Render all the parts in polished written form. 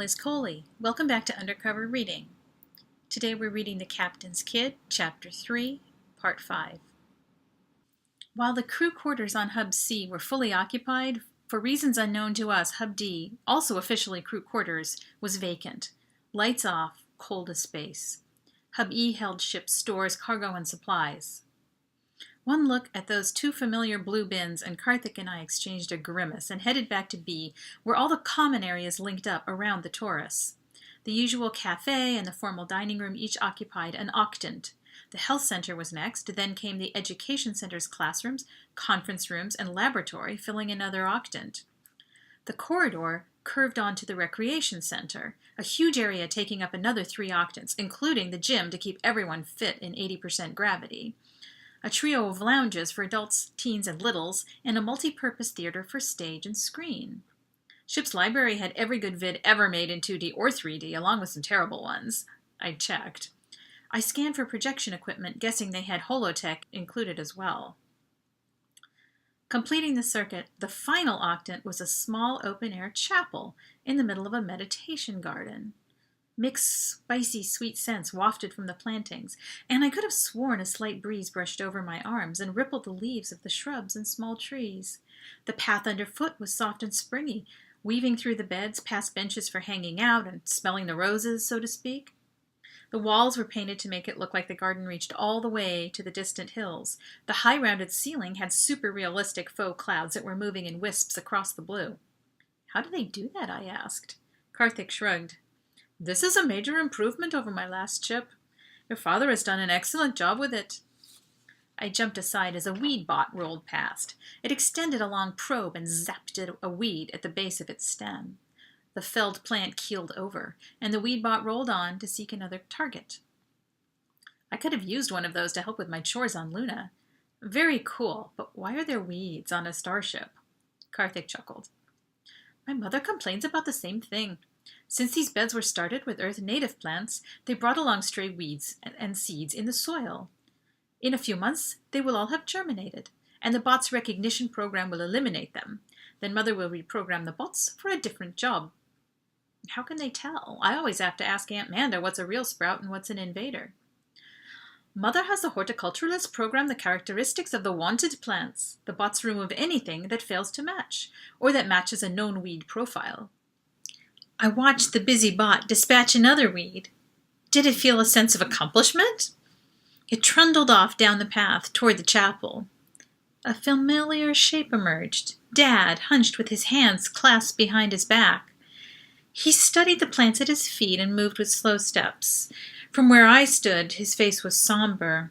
is Coley. Welcome back to Undercover Reading. Today we're reading The Captain's Kid, Chapter 3, Part 5. While the crew quarters on Hub C were fully occupied, for reasons unknown to us, Hub D, also officially crew quarters, was vacant. Lights off, cold as space. Hub E held ship's stores, cargo, and supplies. One look at those two familiar blue bins, and Karthik and I exchanged a grimace and headed back to B, where all the common areas linked up around the Taurus. The usual cafe and the formal dining room each occupied an octant. The health center was next, then came the education center's classrooms, conference rooms, and laboratory, filling another octant. The corridor curved onto the recreation center, a huge area taking up another 3 octants, including the gym to keep everyone fit in 80% gravity. A trio of lounges for adults, teens, and littles, and a multi-purpose theater for stage and screen. Ship's library had every good vid ever made in 2D or 3D, along with some terrible ones. I checked. I scanned for projection equipment, guessing they had holotech included as well. Completing the circuit, the final octant was a small open-air chapel in the middle of a meditation garden. Mixed, spicy, sweet scents wafted from the plantings, and I could have sworn a slight breeze brushed over my arms and rippled the leaves of the shrubs and small trees. The path underfoot was soft and springy, weaving through the beds, past benches for hanging out and smelling the roses, so to speak. The walls were painted to make it look like the garden reached all the way to the distant hills. The high rounded ceiling had super realistic faux clouds that were moving in wisps across the blue. How do they do that? I asked. Karthik shrugged. This is a major improvement over my last ship. Your father has done an excellent job with it. I jumped aside as a weed bot rolled past. It extended a long probe and zapped at a weed at the base of its stem. The felled plant keeled over, and the weed bot rolled on to seek another target. I could have used one of those to help with my chores on Luna. Very cool, but why are there weeds on a starship? Karthik chuckled. My mother complains about the same thing. Since these beds were started with Earth-native plants, they brought along stray weeds and seeds in the soil. In a few months, they will all have germinated, and the bot's recognition program will eliminate them. Then Mother will reprogram the bots for a different job. How can they tell? I always have to ask Aunt Manda what's a real sprout and what's an invader. Mother has the horticulturalist program the characteristics of the wanted plants. The bots remove anything that fails to match, or that matches a known weed profile. I watched the busy bot dispatch another weed. Did it feel a sense of accomplishment? It trundled off down the path toward the chapel. A familiar shape emerged, Dad, hunched with his hands clasped behind his back. He studied the plants at his feet and moved with slow steps. From where I stood, his face was somber.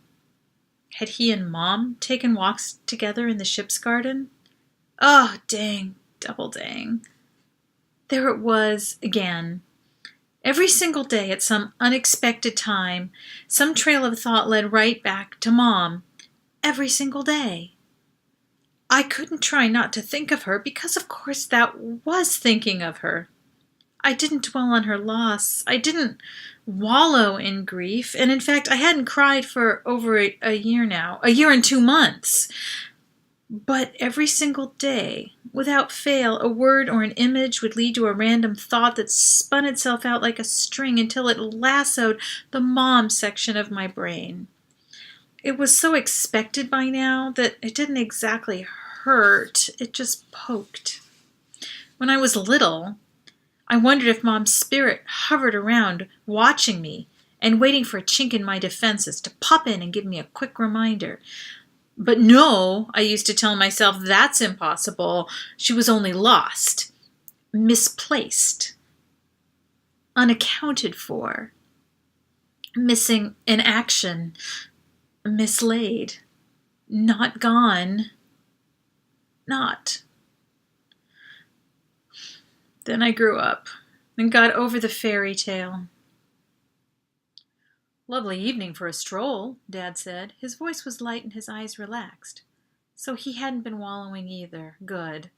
Had he and Mom taken walks together in the ship's garden? Oh, dang, double dang. There it was again. Every single day at some unexpected time, some trail of thought led right back to Mom. Every single day. I couldn't try not to think of her because, of course, that was thinking of her. I didn't dwell on her loss. I didn't wallow in grief. And in fact, I hadn't cried for over a year now. A year and 2 months. But every single day, without fail, a word or an image would lead to a random thought that spun itself out like a string until it lassoed the Mom section of my brain. It was so expected by now that it didn't exactly hurt. It just poked. When I was little, I wondered if Mom's spirit hovered around, watching me and waiting for a chink in my defenses to pop in and give me a quick reminder. But no, I used to tell myself, that's impossible. She was only lost, misplaced, unaccounted for, missing in action, mislaid, not gone, not. Then I grew up and got over the fairy tale. Lovely evening for a stroll, Dad said. His voice was light and his eyes relaxed. So he hadn't been wallowing either. Good.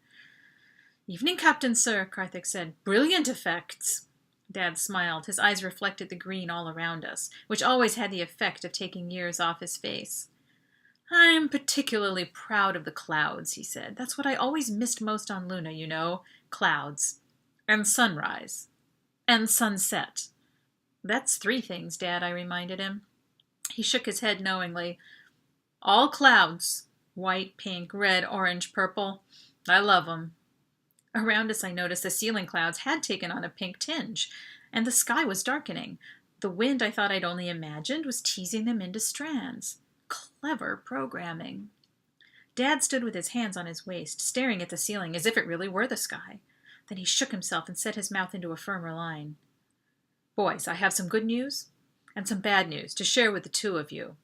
Evening, Captain, sir, Karthik said. Brilliant effects. Dad smiled. His eyes reflected the green all around us, which always had the effect of taking years off his face. I'm particularly proud of the clouds, he said. That's what I always missed most on Luna, you know. Clouds. And sunrise. And sunset. That's 3 things, Dad, I reminded him. He shook his head knowingly. All clouds. White, pink, red, orange, purple. I love 'em. Around us, I noticed the ceiling clouds had taken on a pink tinge, and the sky was darkening. The wind I thought I'd only imagined was teasing them into strands. Clever programming. Dad stood with his hands on his waist, staring at the ceiling as if it really were the sky. Then he shook himself and set his mouth into a firmer line. Boys, I have some good news and some bad news to share with the 2 of you.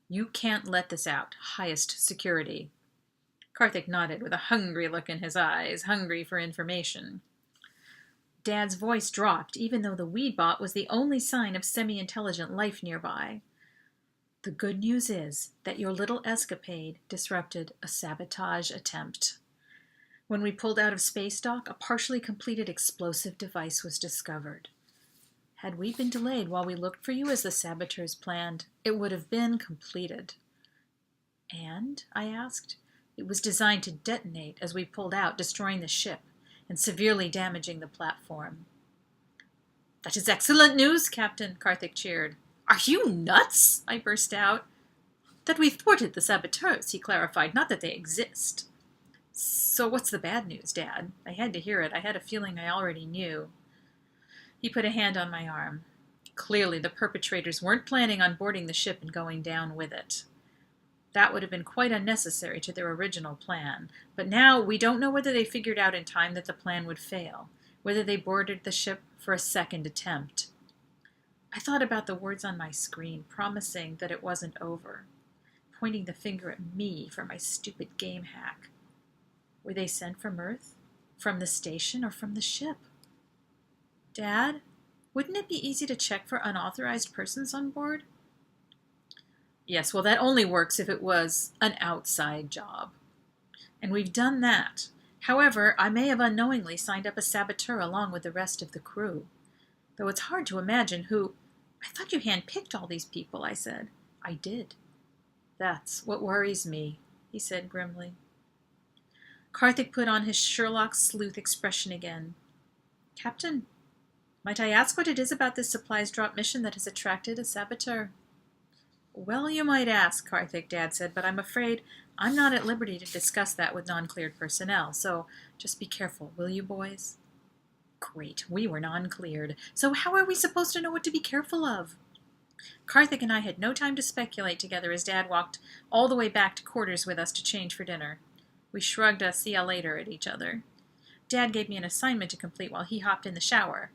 You can't let this out. Highest security. Karthik nodded with a hungry look in his eyes, hungry for information. Dad's voice dropped, even though the weed bot was the only sign of semi-intelligent life nearby. The good news is that your little escapade disrupted a sabotage attempt. When we pulled out of space dock, a partially completed explosive device was discovered. Had we been delayed while we looked for you as the saboteurs planned, it would have been completed. And, I asked, it was designed to detonate as we pulled out, destroying the ship and severely damaging the platform. That is excellent news, Captain, Karthik cheered. Are you nuts? I burst out. That we thwarted the saboteurs, he clarified, not that they exist. So what's the bad news, Dad? I had to hear it. I had a feeling I already knew. He put a hand on my arm. Clearly, the perpetrators weren't planning on boarding the ship and going down with it. That would have been quite unnecessary to their original plan. But now we don't know whether they figured out in time that the plan would fail, whether they boarded the ship for a second attempt. I thought about the words on my screen, promising that it wasn't over, pointing the finger at me for my stupid game hack. Were they sent from Earth, from the station, or from the ship? Dad, wouldn't it be easy to check for unauthorized persons on board? Yes, well, that only works if it was an outside job. And we've done that. However, I may have unknowingly signed up a saboteur along with the rest of the crew. Though it's hard to imagine who... I thought you handpicked all these people, I said. I did. That's what worries me, he said grimly. Karthik put on his Sherlock sleuth expression again. Captain, might I ask what it is about this supplies drop mission that has attracted a saboteur? Well, you might ask, Karthik, Dad said, but I'm afraid I'm not at liberty to discuss that with non-cleared personnel, so just be careful, will you, boys? Great, we were non-cleared, so how are we supposed to know what to be careful of? Karthik and I had no time to speculate together as Dad walked all the way back to quarters with us to change for dinner. We shrugged a see ya later at each other. Dad gave me an assignment to complete while he hopped in the shower.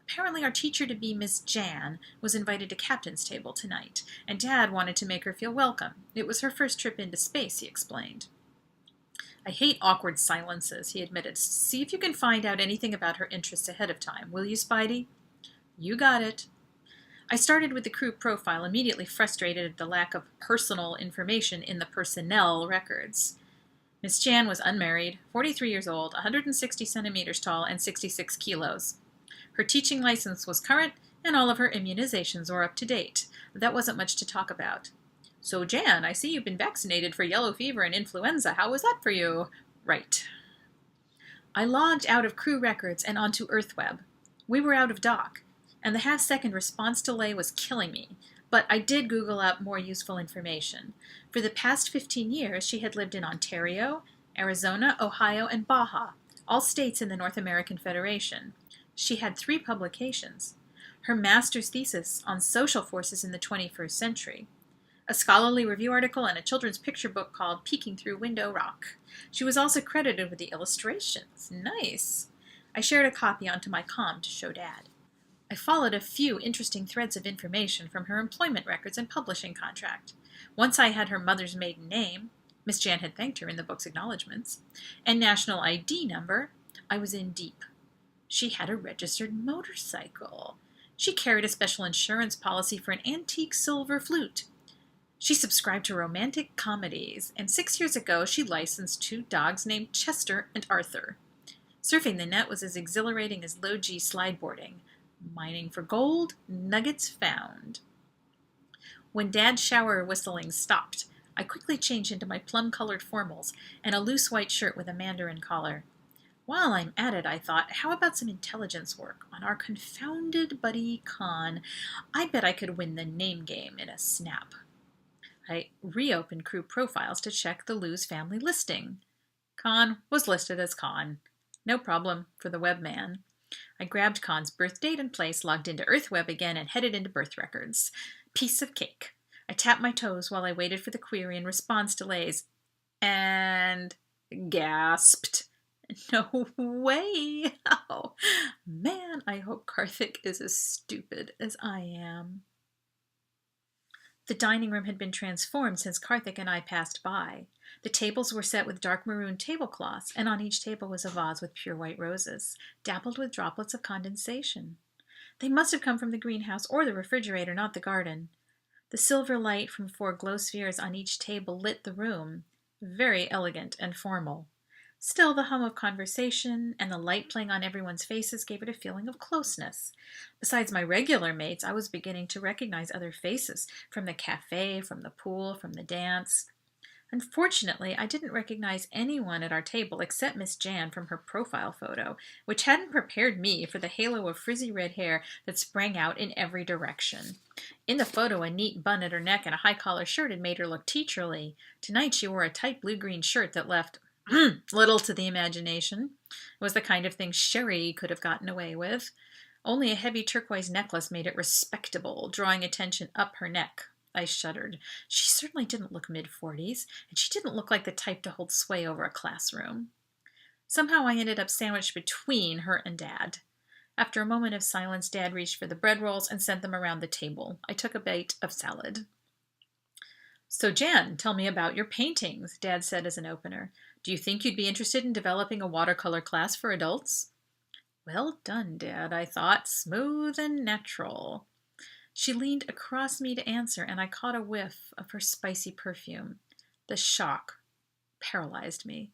Apparently our teacher-to-be, Miss Jan, was invited to captain's table tonight, and Dad wanted to make her feel welcome. It was her first trip into space, he explained. I hate awkward silences, he admitted. See if you can find out anything about her interests ahead of time, will you, Spidey? You got it. I started with the crew profile, immediately frustrated at the lack of personal information in the personnel records. Miss Jan was unmarried, 43 years old, 160 centimeters tall, and 66 kilos. Her teaching license was current, and all of her immunizations were up to date. That wasn't much to talk about. So, Jan, I see you've been vaccinated for yellow fever and influenza. How was that for you? Right. I logged out of crew records and onto EarthWeb. We were out of dock, and the half-second response delay was killing me. But I did Google up more useful information. For the past 15 years, she had lived in Ontario, Arizona, Ohio, and Baja, all states in the North American Federation. She had 3 publications. Her master's thesis on social forces in the 21st century, a scholarly review article, and a children's picture book called Peeking Through Window Rock. She was also credited with the illustrations. Nice. I shared a copy onto my comm to show Dad. I followed a few interesting threads of information from her employment records and publishing contract. Once I had her mother's maiden name, Miss Jan had thanked her in the book's acknowledgments, and national ID number, I was in deep. She had a registered motorcycle. She carried a special insurance policy for an antique silver flute. She subscribed to romantic comedies, and 6 years ago she licensed 2 dogs named Chester and Arthur. Surfing the net was as exhilarating as low-G slideboarding. Mining for gold, nuggets found. When Dad's shower whistling stopped, I quickly changed into my plum-colored formals and a loose white shirt with a mandarin collar. While I'm at it, I thought, how about some intelligence work on our confounded buddy Con? I bet I could win the name game in a snap. I reopened crew profiles to check the Lou's family listing. Con was listed as Con. No problem for the webman. I grabbed Con's birth date and place, logged into EarthWeb again, and headed into birth records. Piece of cake. I tapped my toes while I waited for the query and response delays. And gasped. No way! Oh, man, I hope Karthik is as stupid as I am. The dining room had been transformed since Karthik and I passed by. The tables were set with dark maroon tablecloths, and on each table was a vase with pure white roses, dappled with droplets of condensation. They must have come from the greenhouse or the refrigerator, not the garden. The silver light from 4 glow spheres on each table lit the room. Very elegant and formal. Still, the hum of conversation and the light playing on everyone's faces gave it a feeling of closeness. Besides my regular mates, I was beginning to recognize other faces, from the cafe, from the pool, from the dance. Unfortunately, I didn't recognize anyone at our table except Miss Jan from her profile photo, which hadn't prepared me for the halo of frizzy red hair that sprang out in every direction. In the photo, a neat bun at her neck and a high-collar shirt had made her look teacherly. Tonight, she wore a tight blue-green shirt that left little to the imagination. It was the kind of thing Sherry could have gotten away with. Only a heavy turquoise necklace made it respectable, drawing attention up her neck. I shuddered. She certainly didn't look mid-40s, and she didn't look like the type to hold sway over a classroom. Somehow I ended up sandwiched between her and Dad. After a moment of silence, Dad reached for the bread rolls and sent them around the table. I took a bite of salad. "So, Jan, tell me about your paintings," Dad said as an opener. "Do you think you'd be interested in developing a watercolor class for adults?" Well done, Dad, I thought. Smooth and natural. She leaned across me to answer, and I caught a whiff of her spicy perfume. The shock paralyzed me.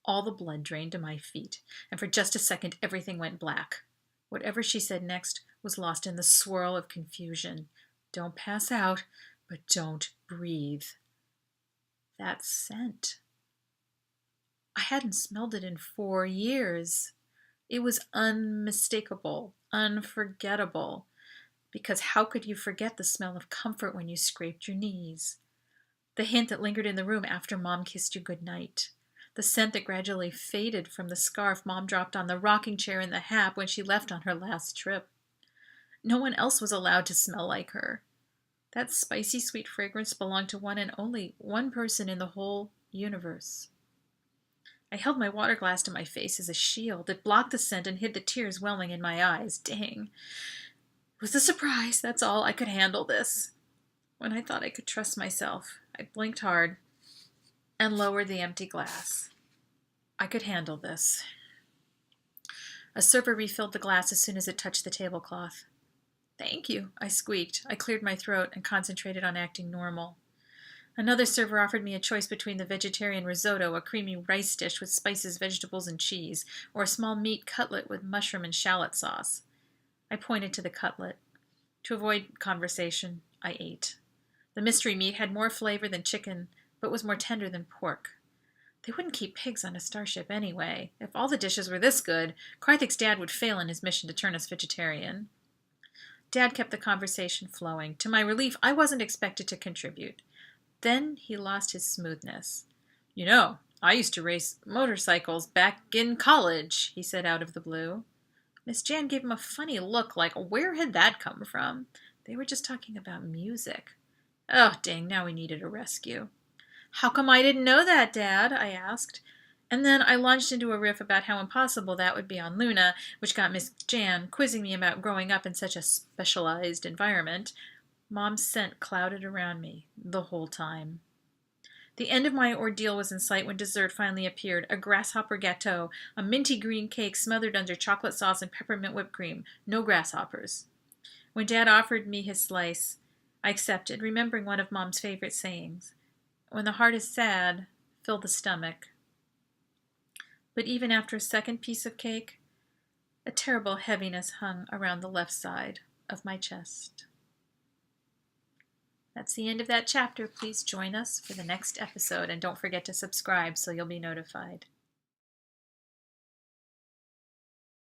All the blood drained to my feet, and for just a second everything went black. Whatever she said next was lost in the swirl of confusion. Don't pass out, but don't breathe. That scent. I hadn't smelled it in 4 years. It was unmistakable, unforgettable. Because how could you forget the smell of comfort when you scraped your knees? The hint that lingered in the room after Mom kissed you goodnight. The scent that gradually faded from the scarf Mom dropped on the rocking chair in the hap when she left on her last trip. No one else was allowed to smell like her. That spicy sweet fragrance belonged to one and only one person in the whole universe. I held my water glass to my face as a shield. It blocked the scent and hid the tears welling in my eyes. Dang. It was a surprise, that's all. I could handle this. When I thought I could trust myself, I blinked hard and lowered the empty glass. I could handle this. A server refilled the glass as soon as it touched the tablecloth. "Thank you," I squeaked. I cleared my throat and concentrated on acting normal. Another server offered me a choice between the vegetarian risotto, a creamy rice dish with spices, vegetables, and cheese, or a small meat cutlet with mushroom and shallot sauce. I pointed to the cutlet. To avoid conversation, I ate. The mystery meat had more flavor than chicken, but was more tender than pork. They wouldn't keep pigs on a starship anyway. If all the dishes were this good, Karthik's dad would fail in his mission to turn us vegetarian. Dad kept the conversation flowing. To my relief, I wasn't expected to contribute. Then he lost his smoothness. "You know, I used to race motorcycles back in college," he said out of the blue. Miss Jan gave him a funny look, like, where had that come from? They were just talking about music. Oh, dang, now we needed a rescue. "How come I didn't know that, Dad?" I asked. And then I launched into a riff about how impossible that would be on Luna, which got Miss Jan quizzing me about growing up in such a specialized environment. Mom's scent clouded around me the whole time. The end of my ordeal was in sight when dessert finally appeared, a grasshopper gâteau, a minty green cake smothered under chocolate sauce and peppermint whipped cream. No grasshoppers. When Dad offered me his slice, I accepted, remembering one of Mom's favorite sayings. When the heart is sad, fill the stomach. But even after a second piece of cake, a terrible heaviness hung around the left side of my chest. That's the end of that chapter. Please join us for the next episode, and don't forget to subscribe so you'll be notified.